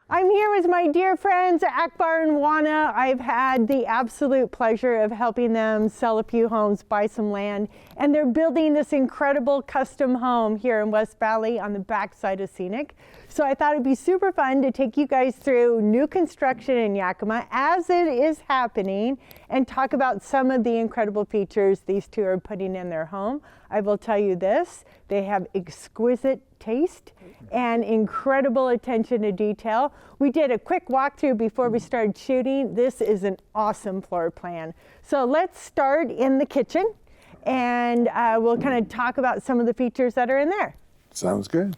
I'm here with my dear friends, Akbar and Juana. I've had the absolute pleasure of helping them sell a few homes, buy some land, and they're building this incredible custom home here in West Valley on the backside of Scenic. So I thought it'd be super fun to take you guys through new construction in Yakima as it is happening and talk about some of the incredible features these two are putting in their home. I will tell you this, they have exquisite taste and incredible attention to detail. We did a quick walkthrough before we started shooting. This is an awesome floor plan. So let's start in the kitchen and we'll kind of talk about some of the features that are in there. Sounds good.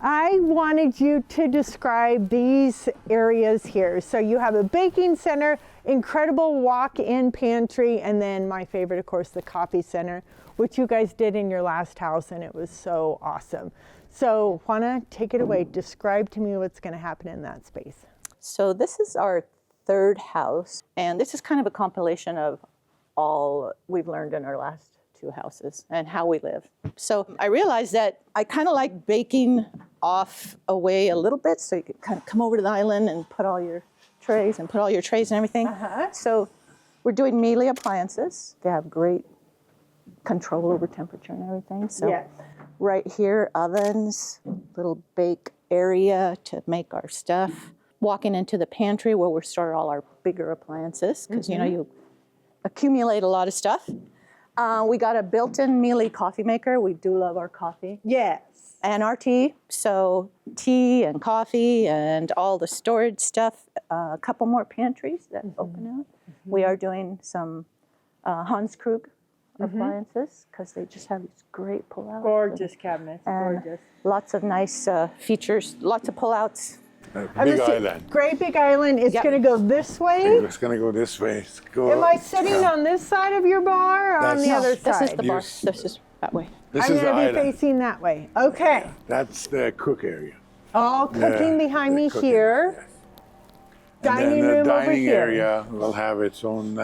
I wanted you to describe these areas here. So you have a baking center, incredible walk-in pantry, and then my favorite, of course, the coffee center, which you guys did in your last house, and it was so awesome. So Juana, take it away. Describe to me what's going to happen in that space. So this is our third house, and this is kind of a compilation of all we've learned in our last two houses and how we live. So I realized that I kind of like baking off away a little bit, so you could kind of come over to the island and put all your trays and everything. So we're doing Mealy appliances. They have great control over temperature and everything. So Yes. right here, ovens, little bake area to make our stuff. Walking into the pantry where we store all our bigger appliances, because you know you accumulate a lot of stuff. We got a built-in Mealy coffee maker. We do love our coffee. Yes. And our tea. So tea and coffee and all the storage stuff. A couple more pantries that open out. We are doing some Hans Krug appliances because they just have these great pullouts. Gorgeous cabinets, and gorgeous. lots of nice features, lots of pullouts. Big island. Great big island. It's Yep. going to go this way. It's gonna go this way. It's go, Am I sitting on this side of your bar or on That's- the other This side? is the bar. Yes. This is that way. This I'm is the going to be island. facing that way. Okay. That's the cook area. All cooking behind the me cooking, here. yes. Dining and then room the over dining here. area will have its own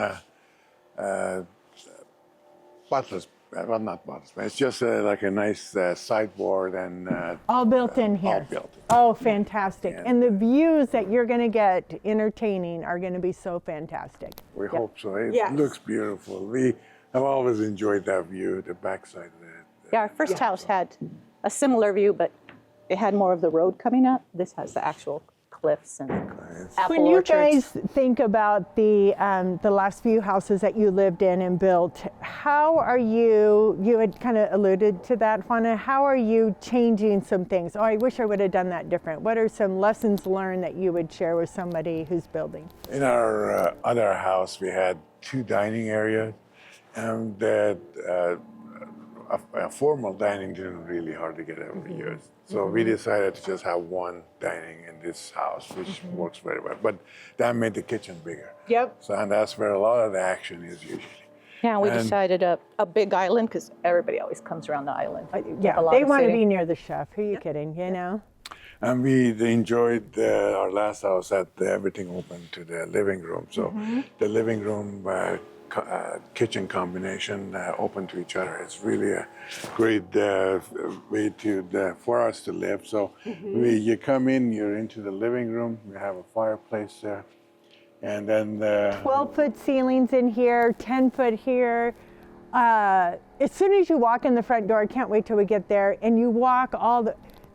butlers. Well, not butlers, but it's just like a nice sideboard and All built in here. all built in. Oh, fantastic. And, And the views that you're going to get entertaining are going to be so fantastic. We hope so. It Yes. looks beautiful. We have always enjoyed that view, the backside of it. Yeah, our first house had a similar view, but it had more of the road coming up. This has the actual cliffs and apple When you orchards. guys think about the last few houses that you lived in and built, how are you had kind of alluded to that, Juana, how are you changing some things? Oh, I wish I would have done that different. What are some lessons learned that you would share with somebody who's building? In our other house, we had two dining areas, and that a formal dining didn't really hard to get over the years. So we decided to just have one dining in this house, which works very well. But that made the kitchen bigger. Yep. So, and that's where a lot of the action is usually. Yeah, we And- decided a big island because everybody always comes around the island. Yeah, A lot they of want to sitting. be near the chef. Who are you kidding, you know? And we enjoyed our last house had everything open to the living room. So the living room kitchen combination open to each other. It's really a great way for us to live. So you come in, you're into the living room. We have a fireplace there, and then 12-foot ceilings in here, 10-foot here. As soon as you walk in the front door, I can't wait till we get there, and you walk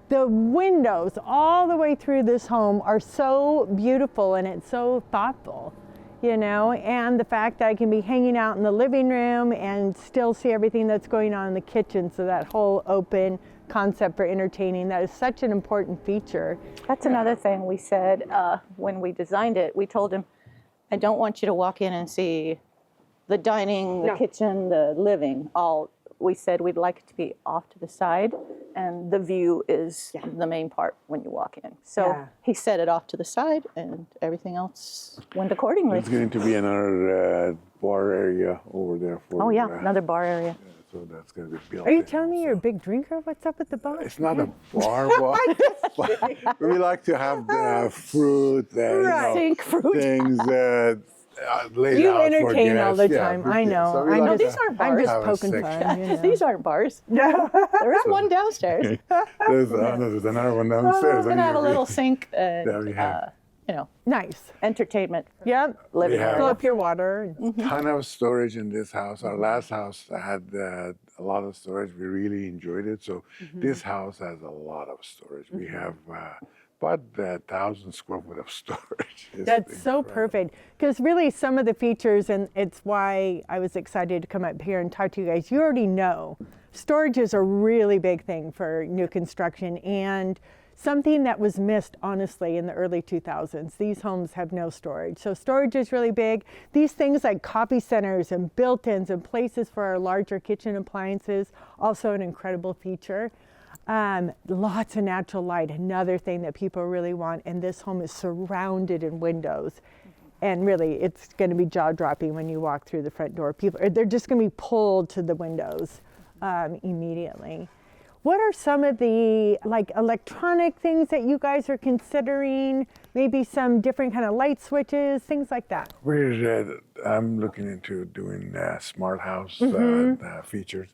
the windows all the way through this home are so beautiful and it's so thoughtful, you know, and the fact that I can be hanging out in the living room and still see everything that's going on in the kitchen. So that whole open concept for entertaining, that is such an important feature. That's another thing we said when we designed it. We told him, I don't want you to walk in and see the dining, the No. kitchen, the living, all. We said we'd like it to be off to the side, and the view is the main part when you walk in. So Yeah. he set it off to the side, and everything else went accordingly. there's going to be another bar area over there for. Oh yeah, another bar area. So that's going to be built. Are you in. telling me you're a big drinker? What's up with the bar? It's not a bar, but we like to have fruit and Sink fruit. things, laid You out for entertain all guests. the Yeah, time. for I guests. know. So we I'm like these to aren't I'm bars. just have a poking section. fun. You know. These aren't bars. No. There is one downstairs. There's another one downstairs. We're gonna have a little sink and There we have. Nice. entertainment. Yep. Living We have- Fill area. up your water. Ton of storage in this house. Our last house had a lot of storage. We really enjoyed it. So this house has a lot of storage. We have about 1,000 square foot of storage. It's That's so incredible. perfect. Because really, some of the features, and it's why I was excited to come up here and talk to you guys. You already know storage is a really big thing for new construction and something that was missed, honestly, in the early 2000s. These homes have no storage. So storage is really big. These things like coffee centers and built-ins and places for our larger kitchen appliances, also an incredible feature. Lots of natural light, another thing that people really want. And this home is surrounded in windows. And really, it's going to be jaw-dropping when you walk through the front door. They're just going to be pulled to the windows immediately. What are some of the like electronic things that you guys are considering? Maybe some different kind of light switches, things like that. I'm looking into doing smart house features.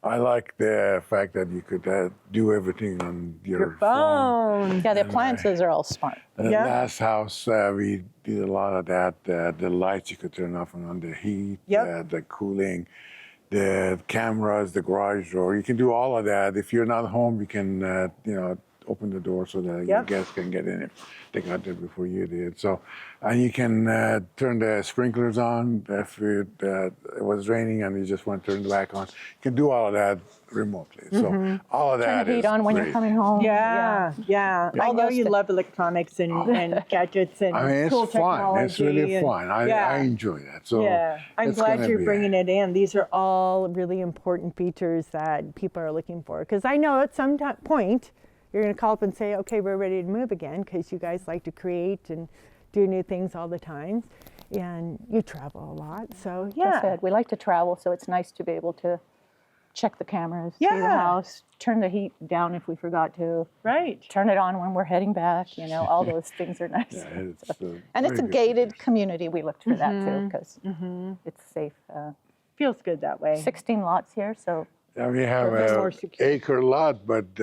I like the fact that you could do everything on your phone. Yeah, the appliances are all smart. The Yeah. last house, we did a lot of that. The lights you could turn off and on, the heat, Yep. the cooling, the cameras, the garage door. You can do all of that. If you're not home, you can, open the door so that your Yep. guests can get in if they got there before you did. So, and you can turn the sprinklers on if it was raining and you just want to turn it back on. You can do all of that remotely. So all of Turn that the heat is on when great. you're coming home. Yeah. I All know those you thi- love electronics and gadgets and I mean, it's cool fun. technology. It's really and- fun. I enjoy that. So Yeah, I'm it's glad gonna you're be- bringing it in. These are all really important features that people are looking for. Because I know at some point you're going to call up and say, okay, we're ready to move again, because you guys like to create and do new things all the time. And you travel a lot. So, Like I yeah. said, we like to travel, so it's nice to be able to check the cameras, see the Yeah. house, turn the heat down if we forgot to, Right. turn it on when we're heading back. All those things are nice. Yeah, it's And it's a very good gated features. community. We looked for that too, because it's safe. Feels good that way. 16 lots here, so Yeah, we have A bit more an secure. acre lot, but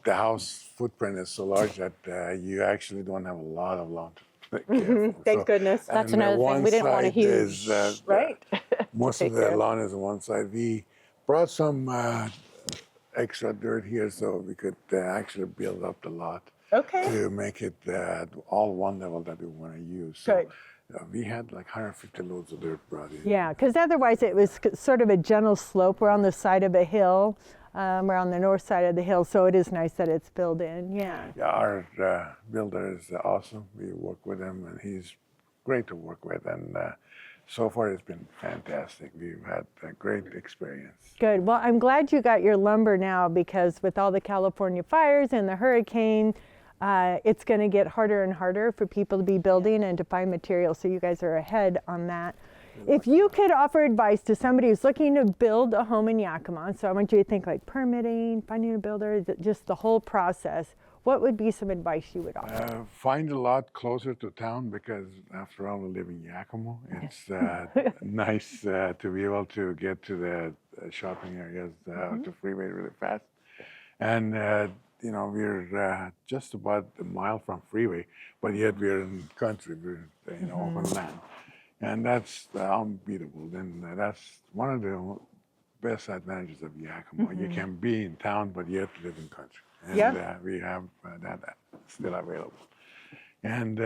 the house footprint is so large that you actually don't have a lot of lawn to take care of. Thank goodness. That's and another thing. one We didn't want a side huge, is, Right. most of take the care of. lawn is on one side. We brought some extra dirt here so we could actually build up the lot Okay. to make it all one level that we want to use. So Good. we had like 150 loads of dirt brought in. Yeah, because otherwise it was sort of a gentle slope. We're on the side of a hill. We're on the north side of the hill, so it is nice that it's built in. Yeah. Yeah, our builder is awesome. We work with him, and he's great to work with. And so far, it's been fantastic. We've had a great experience. Good. Well, I'm glad you got your lumber now, because with all the California fires and the hurricane, it's going to get harder and harder for people to be building and to find materials. So you guys are ahead on that. If you could offer advice to somebody who's looking to build a home in Yakima, so I want you to think like permitting, finding a builder, just the whole process, what would be some advice you would offer? Find a lot closer to town because, after all, we live in Yakima. It's nice to be able to get to the shopping areas, to freeway really fast. And we're just about a mile from freeway, but yet we're in country, we're open land. And that's unbeatable. Then that's one of the best advantages of Yakima. You can be in town, but yet live in country. And we have that still available. And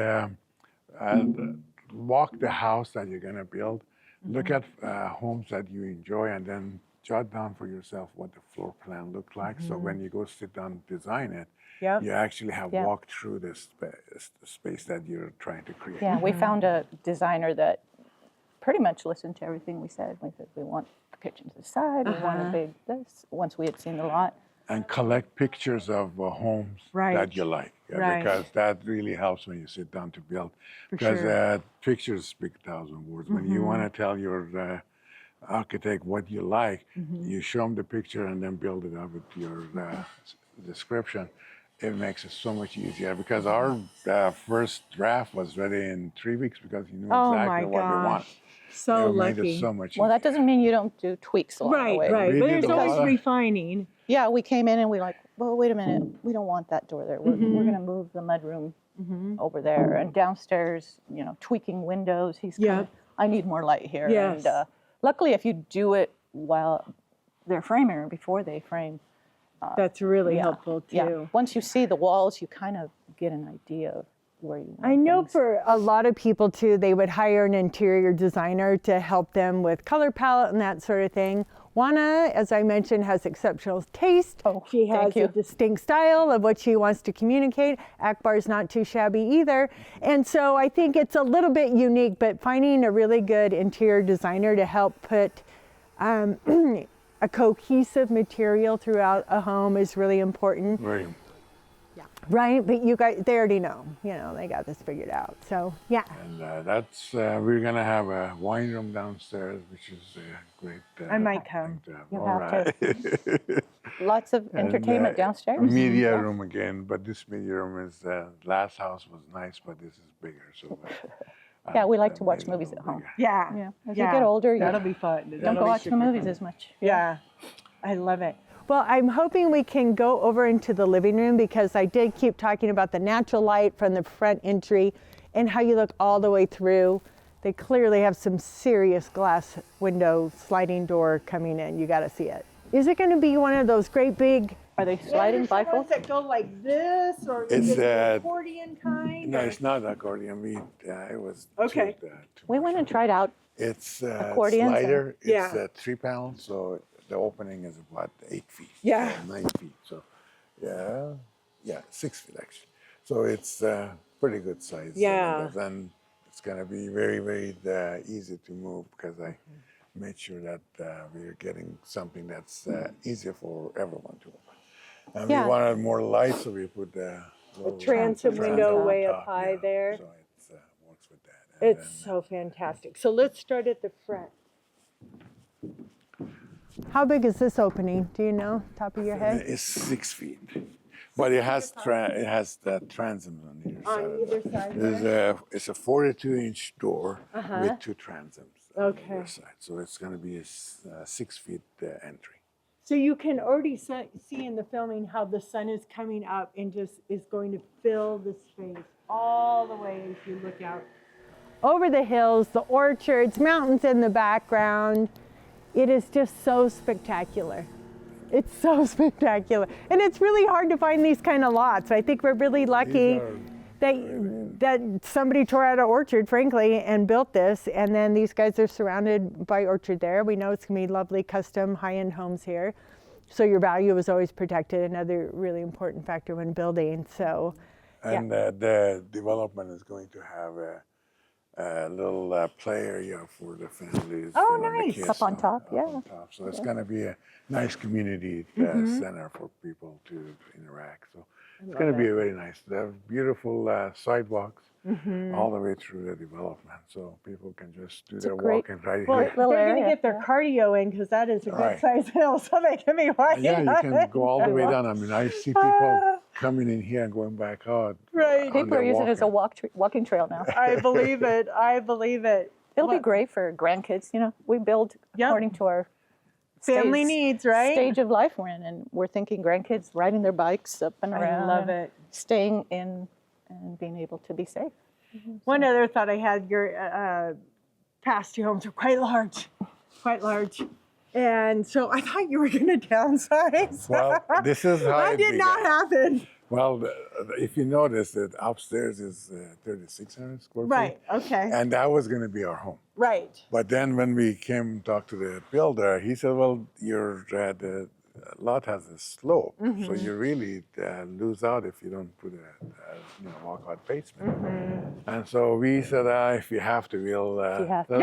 walk the house that you're going to build. Look at homes that you enjoy, and then jot down for yourself what the floor plan looks like. So when you go sit down and design it, Yep. you actually have Yeah. walked through the space that you're trying to create. yeah, we found a designer that pretty much listened to everything we said. We said we want the kitchen to the side, we want a big this, once we had seen the lot. And collect pictures of homes Right. that you like, Right. because that really helps when you sit down to build. Because sure. pictures speak 1,000 words. When you want to tell your architect what you like, you show them the picture and then build it up with your description. it makes it so much easier because our first draft was ready in 3 weeks because he knew Oh exactly my what we want. gosh. So It made lucky. it so much Well, that easier. doesn't mean you don't do tweaks along the Right, way. right. We But did there's a always lot of- refining. Yeah, we came in and we like, well, wait a minute, we don't want that door there. We're going to move the mudroom over there, and downstairs, you know, tweaking windows. He's kind Yep. of, I need more light here. Yes. And luckily, if you do it while they're framing or before they frame, That's really yeah, helpful too. yeah. Once you see the walls, you kind of get an idea of where you want I know things. for a lot of people too, they would hire an interior designer to help them with color palette and that sort of thing. Juana, as I mentioned, has exceptional taste. Oh, she has thank you. a distinct style of what she wants to communicate. Akbar's not too shabby either. And so I think it's a little bit unique, but finding a really good interior designer to help put a cohesive material throughout a home is really important. Right. Right, but you guys, they already know, you know, they got this figured out. So, yeah. And that's, we're going to have a wine room downstairs, which is great. I might thing come. to have. You'll All have to. right. Lots of And, entertainment downstairs. Media Yeah. room again, but this media room is, last house was nice, but this is bigger. So, Yeah, we like to I watch made it a movies little at home. bigger. Yeah. Yeah, as you get older, you That'll be fun. don't That'll go be out to the super movies fun. as much. Yeah, I love it. Well, I'm hoping we can go over into the living room because I did keep talking about the natural light from the front entry and how you look all the way through. They clearly have some serious glass window sliding door coming in. You got to see it. Is it going to be one of those great big Are they sliding bifolds? that go like this, or It's, is it an uh, accordion kind? No, or- it's not accordion. It was Okay. too We much. went and tried out. It's accordions slider. It's Yeah. 3 panels, so the opening is about 8 feet. Yeah. 9 feet. So, yeah, 6 feet actually. So it's pretty good size. Yeah. And it's gonna be very, very easy to move because I made sure that we're getting something that's easier for everyone to open. And Yeah. we wanted more light, so we put the little transom window on way up top, high there. So it works with that. And It's then, so fantastic. So let's start at the front. How big is this opening? Do you know, top of your head? It's 6 feet, but it has the transoms on either side. On either side It's a 42-inch door with 2 transoms on Okay. either side. So it's going to be a 6 feet entry. So you can already see in the filming how the sun is coming up and just is going to fill the space all the way as you look out over the hills, the orchards, mountains in the background. It is just so spectacular. It's so spectacular. And it's really hard to find these kind of lots. I think we're really lucky that somebody tore out an orchard, frankly, and built this. And then these guys are surrounded by orchard there. We know it's gonna be lovely, custom, high-end homes here. So your value is always protected, another really important factor when building. So, And the development is going to have a little play area for the families. Oh, and the nice. kids Up on top, up yeah. on top. So it's going to be a nice community center for people to interact. So it's going to be very nice. They have beautiful sidewalks all the way through the development, so people can just do their great- walking right well, here. Little they're area, gonna get their yeah. cardio in because that is a good Right. size hill, so they can be walking Yeah, you on can it. go all the way down. I mean, I see people coming in here and going back out. Right. on People their are using it as a walking. walking trail now. I believe it. I believe it. It'll be What- great for grandkids. You know, we build Yep. according to our Family needs, right? stage of life we're in, and we're thinking grandkids riding their bikes up and I around. love and it. Staying in and being able to be safe. One other thought I had, your past two homes are quite large, quite large. And so I thought you were going to downsize. Well, this is how that it did not began. happen. Well, if you notice that upstairs is 3,600 square feet. Right, okay, And that was going to be our home. right. But then when we came and talked to the builder, he said, well, the lot has a slope, so you really lose out if you don't put a walkout basement. And so we said, if you have to, we'll have to.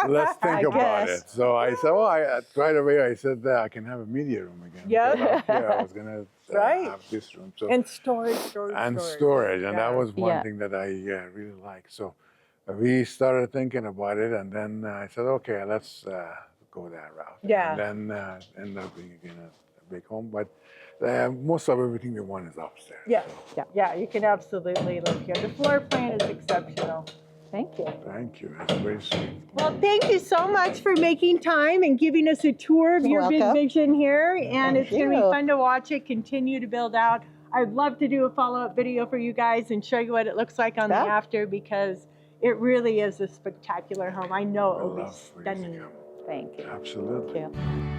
let's think I about guess. it. So I said, well, right away I said, I can have a media room again. Yeah. Because up here I was gonna Right. have this room. So And storage. and storage, and that Yeah. was one Yeah. thing that I really liked. So we started thinking about it, and then I said, okay, let's go that route. Yeah. And then end up being again a big home. But most of everything we want is upstairs. Yeah. Yeah. Yeah, you can absolutely live here. The floor plan is exceptional. Thank you. Thank you. That's very sweet. Well, thank you so much for making time and giving us a tour of You're your big welcome. vision here. And Thank it's going to be you. fun to watch it continue to build out. I'd love to do a follow-up video for you guys and show you what it looks like on the Yeah. after, because it really is a spectacular home. I know it I will be love where you stunning. come. Thank you. Absolutely. Thank you.